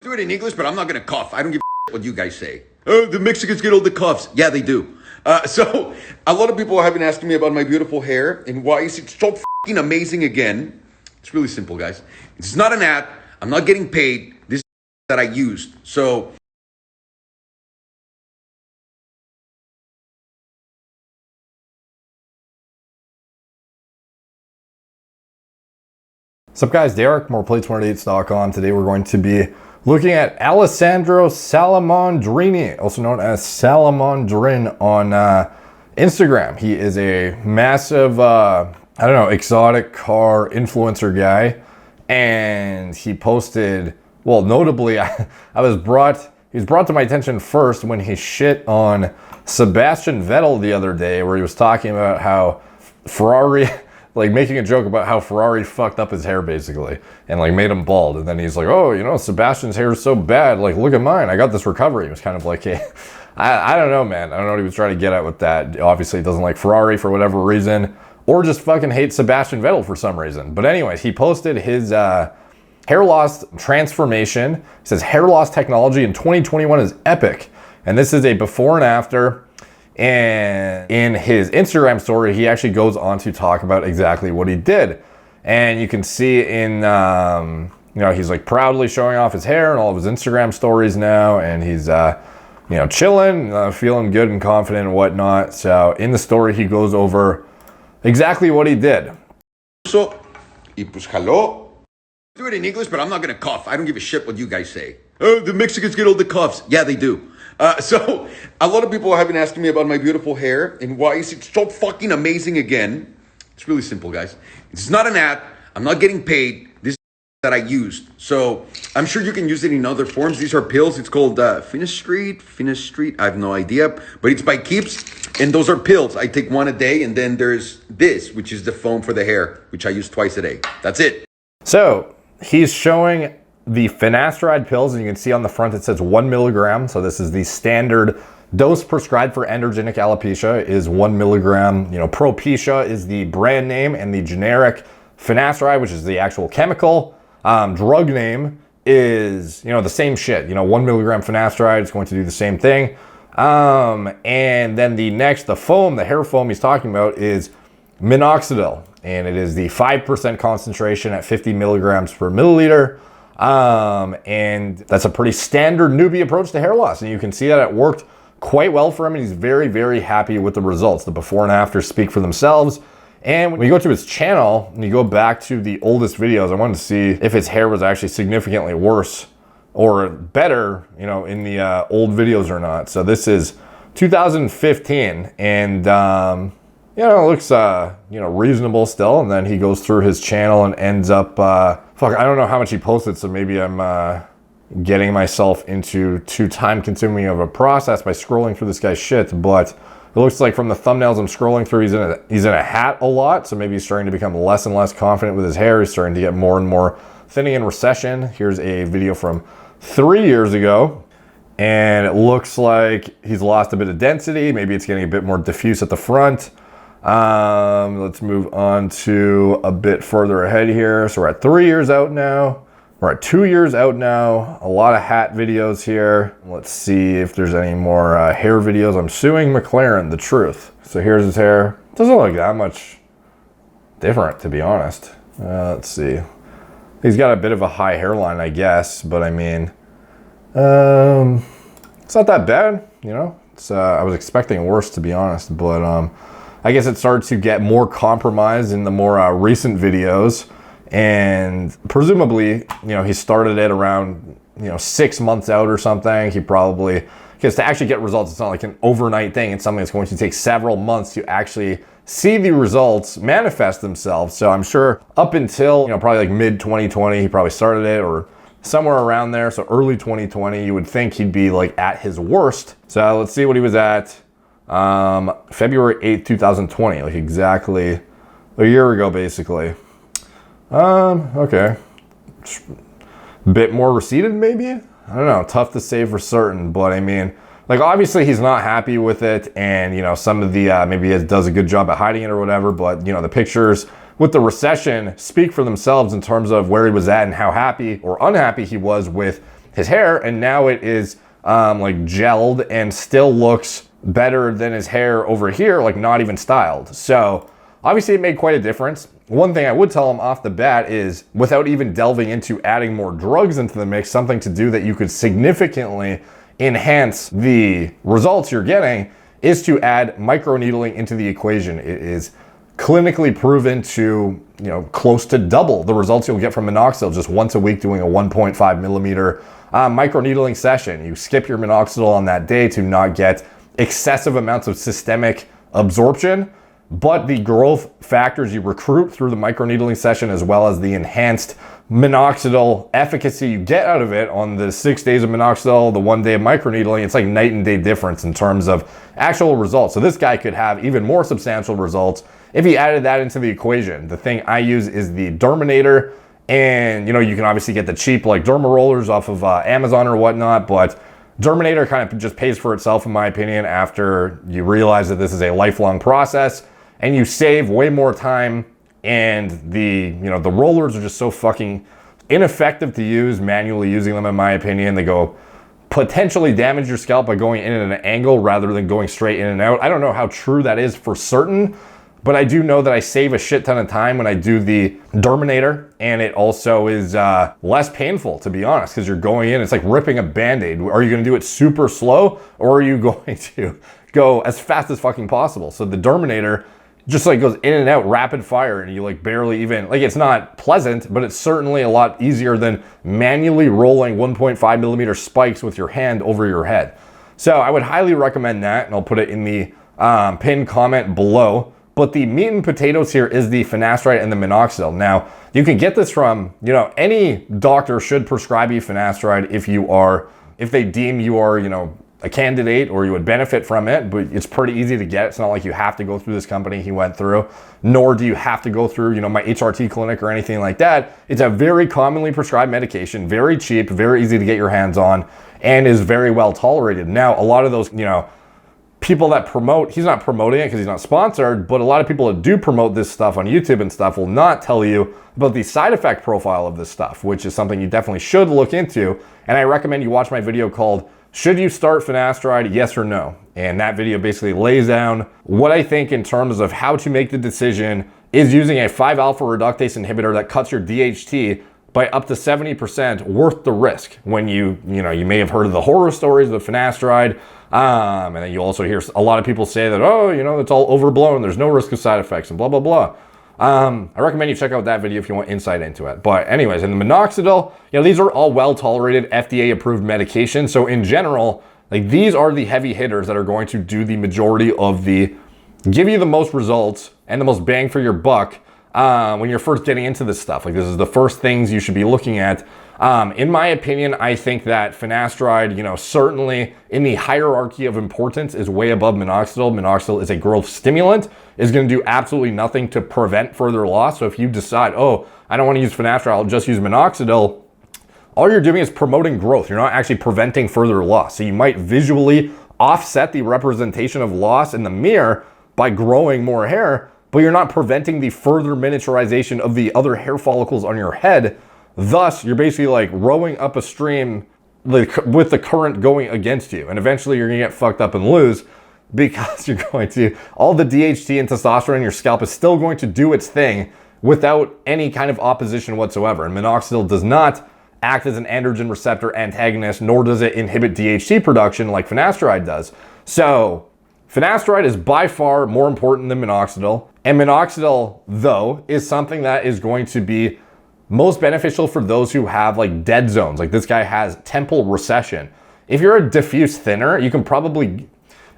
Do it in English, but I'm not gonna cough. I don't give a what you guys say. Oh, the Mexicans get all the coughs. Yeah, they do. So a lot of people have been asking me about my beautiful hair and why is it so fucking amazing again. It's really simple, guys. It's not an ad. I'm not getting paid. This is that I used. So What's up, guys? Derek, moreplates108.com. Today we're going to be looking at Alessandro Salomondrini, also known as Salomondrin on Instagram. He is a massive, exotic car influencer guy. And he posted, well, notably, he was brought to my attention first when he shit on Sebastian Vettel the other day, where he was talking about how Ferrari... like making a joke about how Ferrari fucked up his hair basically and like made him bald. And then he's like, oh, you know, Sebastian's hair is so bad. Like, look at mine. I got this recovery. It was kind of like, hey, I don't know, man. I don't know what he was trying to get at with that. Obviously, he doesn't like Ferrari for whatever reason, or just fucking hates Sebastian Vettel for some reason. But anyways, he posted his hair loss transformation. He says hair loss technology in 2021 is epic. And this is a before and after. And in his Instagram story, he actually goes on to talk about exactly what he did. And you can see in, he's like proudly showing off his hair and all of his Instagram stories now. And he's, chilling, feeling good and confident and whatnot. So in the story, he goes over exactly what he did. So, y pues jaló. Do it in English, but I'm not gonna cough. I don't give a shit what you guys say. Oh, the Mexicans get all the coughs. Yeah, they do. So a lot of people have been asking me about my beautiful hair and why is it so fucking amazing again. It's really simple, guys. It's not an ad. I'm not getting paid. This is that I used. So I'm sure you can use it in other forms. These are pills. It's called Finish Street. I have no idea, but it's by Keeps. And those are pills. I take one a day. And then there's this, which is the foam for the hair, which I use twice a day. That's it. So he's showing the finasteride pills, and you can see on the front it says 1 milligram. So this is the standard dose prescribed for androgenic alopecia is 1 milligram. Propecia is the brand name, and the generic finasteride, which is the actual chemical drug name, is the same shit. 1 milligram finasteride is going to do the same thing. And then the foam, the hair foam he's talking about is minoxidil, and it is the 5% concentration at 50 milligrams per milliliter. And that's a pretty standard newbie approach to hair loss. And you can see that it worked quite well for him. And he's very, very happy with the results. The before and after speak for themselves. And when you go to his channel and you go back to the oldest videos, I wanted to see if his hair was actually significantly worse or better, in the old videos or not. So this is 2015, and it looks reasonable still. And then he goes through his channel and ends up I don't know how much he posted, so maybe I'm getting myself into too time consuming of a process by scrolling through this guy's shit. But it looks like from the thumbnails I'm scrolling through, he's in a hat a lot, so maybe he's starting to become less and less confident with his hair. He's starting to get more and more thinning and recession. Here's a video from 3 years ago, and it looks like he's lost a bit of density. Maybe it's getting a bit more diffuse at the front. Let's move on to a bit further ahead here. So we're at 3 years out now. We're at 2 years out now. A lot of hat videos here. Let's see if there's any more hair videos. I'm suing McLaren, the truth. So here's his hair. Doesn't look that much different, to be honest. Let's see. He's got a bit of a high hairline, I guess, but I mean, it's not that bad, I was expecting worse, to be honest, but I guess it started to get more compromised in the more recent videos, and presumably, he started it around, 6 months out or something. He probably, because to actually get results, it's not like an overnight thing. It's something that's going to take several months to actually see the results manifest themselves. So I'm sure up until, probably like mid 2020, he probably started it, or somewhere around there. So early 2020, you would think he'd be like at his worst. So let's see what he was at. February 8th, 2020, like exactly a year ago, basically. Okay. Bit more receded, maybe? I don't know. Tough to say for certain, but I mean, like, obviously he's not happy with it, and, some of the, maybe he does a good job at hiding it or whatever, but, the pictures with the recession speak for themselves in terms of where he was at and how happy or unhappy he was with his hair, and now it is like gelled and still looks better than his hair over here, like not even styled. So obviously it made quite a difference. One thing I would tell him off the bat is, without even delving into adding more drugs into the mix, something to do that you could significantly enhance the results you're getting is to add microneedling into the equation. It is clinically proven to, close to double the results you'll get from minoxidil just once a week doing a 1.5 millimeter microneedling session. You skip your minoxidil on that day to not get excessive amounts of systemic absorption, but the growth factors you recruit through the microneedling session, as well as the enhanced minoxidil efficacy you get out of it on the 6 days of minoxidil, the 1 day of microneedling, it's like night and day difference in terms of actual results. So this guy could have even more substantial results if he added that into the equation. The thing I use is the Dominator, and you can obviously get the cheap like derma rollers off of Amazon or whatnot, but Dominator kind of just pays for itself in my opinion after you realize that this is a lifelong process and you save way more time, and the rollers are just so fucking ineffective to use manually using them in my opinion. They go potentially damage your scalp by going in at an angle rather than going straight in and out. I don't know how true that is for certain, but I do know that I save a shit ton of time when I do the Dominator, and it also is less painful, to be honest, because you're going in, it's like ripping a Band-Aid. Are you gonna do it super slow, or are you going to go as fast as fucking possible? So the Dominator just like goes in and out rapid fire, and you like barely even, like, it's not pleasant, but it's certainly a lot easier than manually rolling 1.5 millimeter spikes with your hand over your head. So I would highly recommend that, and I'll put it in the pinned comment below. But the meat and potatoes here is the finasteride and the minoxidil. Now, you can get this from, any doctor should prescribe you finasteride if they deem you are, a candidate or you would benefit from it, but it's pretty easy to get. It's not like you have to go through this company he went through, nor do you have to go through, my HRT clinic or anything like that. It's a very commonly prescribed medication, very cheap, very easy to get your hands on, and is very well tolerated. Now, a lot of those, people that promote, he's not promoting it because he's not sponsored, but a lot of people that do promote this stuff on YouTube and stuff will not tell you about the side effect profile of this stuff, which is something you definitely should look into. And I recommend you watch my video called "Should You Start Finasteride, Yes or No?" And that video basically lays down what I think in terms of how to make the decision is using a 5-alpha reductase inhibitor that cuts your DHT by up to 70% worth the risk. When you may have heard of the horror stories of finasteride, and then you also hear a lot of people say that, it's all overblown, there's no risk of side effects, and blah, blah, blah. I recommend you check out that video if you want insight into it. But anyways, in the minoxidil, these are all well-tolerated, FDA-approved medications. So in general, like, these are the heavy hitters that are going to do the majority of give you the most results and the most bang for your buck when you're first getting into this stuff. Like, this is the first things you should be looking at. In my opinion, I think that finasteride, certainly in the hierarchy of importance, is way above minoxidil. Minoxidil is a growth stimulant, is going to do absolutely nothing to prevent further loss. So if you decide, I don't want to use finasteride, I'll just use minoxidil, all you're doing is promoting growth. You're not actually preventing further loss. So you might visually offset the representation of loss in the mirror by growing more hair, but you're not preventing the further miniaturization of the other hair follicles on your head. Thus, you're basically like rowing up a stream with the current going against you. And eventually you're gonna get fucked up and lose, because all the DHT and testosterone in your scalp is still going to do its thing without any kind of opposition whatsoever. And minoxidil does not act as an androgen receptor antagonist, nor does it inhibit DHT production like finasteride does. So finasteride is by far more important than minoxidil. And minoxidil, though, is something that is going to be most beneficial for those who have like dead zones. Like, this guy has temple recession. If you're a diffuse thinner, you can probably,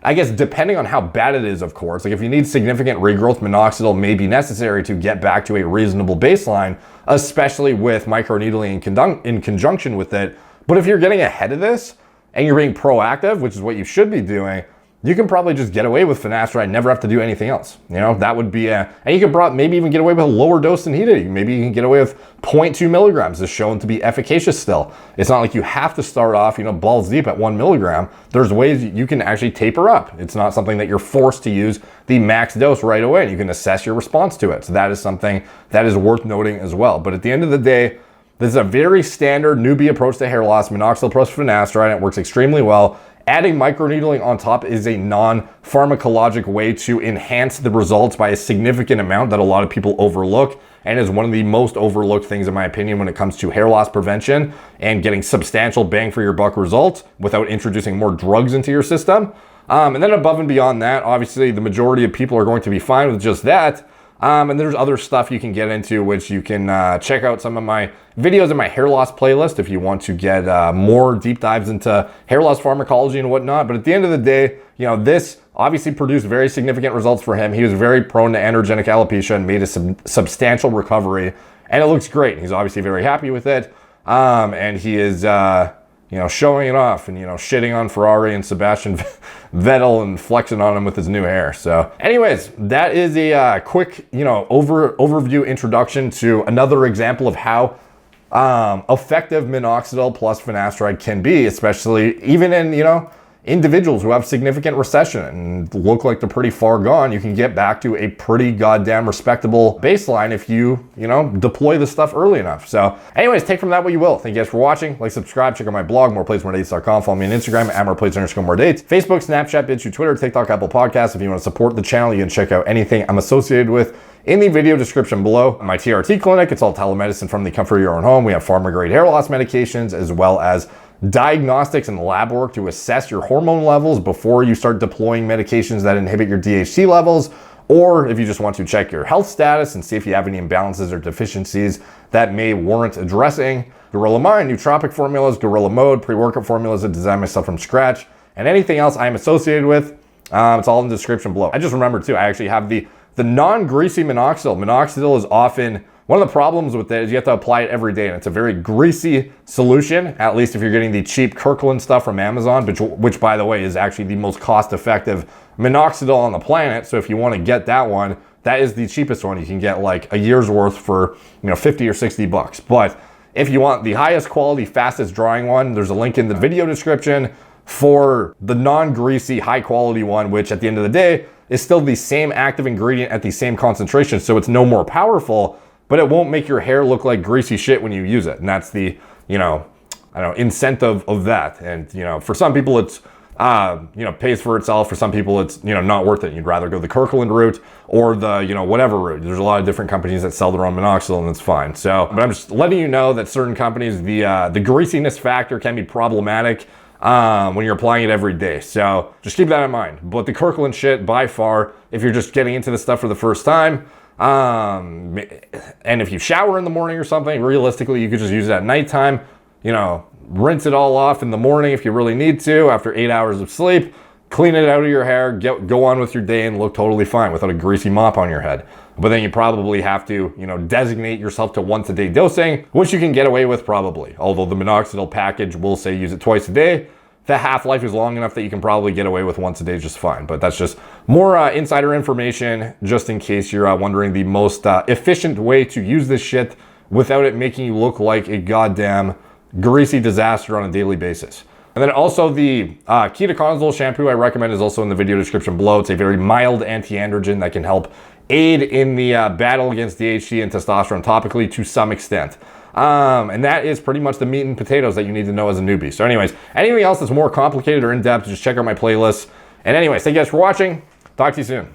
I guess, depending on how bad it is, of course, like if you need significant regrowth, minoxidil may be necessary to get back to a reasonable baseline, especially with microneedling in conjunction with it. But if you're getting ahead of this and you're being proactive, which is what you should be doing, you can probably just get away with finasteride, never have to do anything else. That would be and you could maybe even get away with a lower dose than he did. Maybe you can get away with 0.2 milligrams. Is shown to be efficacious still. It's not like you have to start off, balls deep at 1 milligram. There's ways you can actually taper up. It's not something that you're forced to use the max dose right away. You can assess your response to it. So that is something that is worth noting as well. But at the end of the day, This is a very standard newbie approach to hair loss, minoxidil plus finasteride, and it works extremely well. Adding microneedling on top is a non-pharmacologic way to enhance the results by a significant amount that a lot of people overlook, and is one of the most overlooked things in my opinion when it comes to hair loss prevention and getting substantial bang for your buck results without introducing more drugs into your system. And then above and beyond that, obviously the majority of people are going to be fine with just that. And there's other stuff you can get into, which you can check out some of my videos in my hair loss playlist if you want to get more deep dives into hair loss pharmacology and whatnot. But at the end of the day, you know, this obviously produced very significant results for him. He was very prone to androgenic alopecia and made a substantial recovery, and it looks great. He's obviously very happy with it. And he is, you know, showing it off and, you know, shitting on Ferrari and Sebastian Vettel and flexing on him with his new hair. So anyways, that is a quick, you know, overview introduction to another example of how effective minoxidil plus finasteride can be, especially even in, you know, individuals who have significant recession and look like they're pretty far gone. You can get back to a pretty goddamn respectable baseline if you know, deploy this stuff early enough. So anyways, take from that what you will. Thank you guys for watching. Like, subscribe, check out my blog, moreplates.com. Follow me on Instagram at moreplates_moredates. Facebook, Snapchat, BitChute, Twitter, TikTok, Apple Podcasts. If you want to support the channel, you can check out anything I'm associated with in the video description below. My TRT clinic, it's all telemedicine from the comfort of your own home. We have pharma grade hair loss medications, as well as diagnostics and lab work to assess your hormone levels before you start deploying medications that inhibit your DHT levels, or if you just want to check your health status and see if you have any imbalances or deficiencies that may warrant addressing. Gorilla Mind, nootropic formulas, Gorilla Mode, pre-workout formulas that design myself from scratch, and anything else I'm associated with, it's all in the description below. I just remembered too, I actually have the non-greasy minoxidil. Minoxidil is often, one of the problems with it is you have to apply it every day, and it's a very greasy solution, at least if you're getting the cheap Kirkland stuff from Amazon, which by the way is actually the most cost-effective minoxidil on the planet. So if you want to get that one, that is the cheapest one. You can get like a year's worth for, you know, 50 or 60 bucks. But if you want the highest quality, fastest drying one, there's a link in the video description for the non-greasy, high quality one, which at the end of the day is still the same active ingredient at the same concentration. So it's no more powerful, but it won't make your hair look like greasy shit when you use it. And that's the, you know, I don't know, incentive of that. And, you know, for some people it's, you know, pays for itself. For some people it's, you know, not worth it. You'd rather go the Kirkland route or the, you know, whatever route. There's a lot of different companies that sell their own minoxidil, and it's fine. So, but I'm just letting you know that certain companies, the greasiness factor can be problematic when you're applying it every day. So just keep that in mind. But the Kirkland shit, by far, if you're just getting into this stuff for the first time, and if you shower in the morning or something, realistically, you could just use it at nighttime, you know, rinse it all off in the morning if you really need to after 8 hours of sleep, clean it out of your hair, go on with your day and look totally fine without a greasy mop on your head. But then you probably have to, you know, designate yourself to once a day dosing, which you can get away with probably. Although the minoxidil package will say use it twice a day. The half-life is long enough that you can probably get away with once a day just fine. But that's just more insider information, just in case you're wondering the most efficient way to use this shit without it making you look like a goddamn greasy disaster on a daily basis. And then also the ketoconazole shampoo I recommend is also in the video description below. It's a very mild anti-androgen that can help aid in the battle against DHT and testosterone topically to some extent. And that is pretty much the meat and potatoes that you need to know as a newbie. So anyways, anything else that's more complicated or in-depth, just check out my playlist. And anyways, thank you guys for watching. Talk to you soon.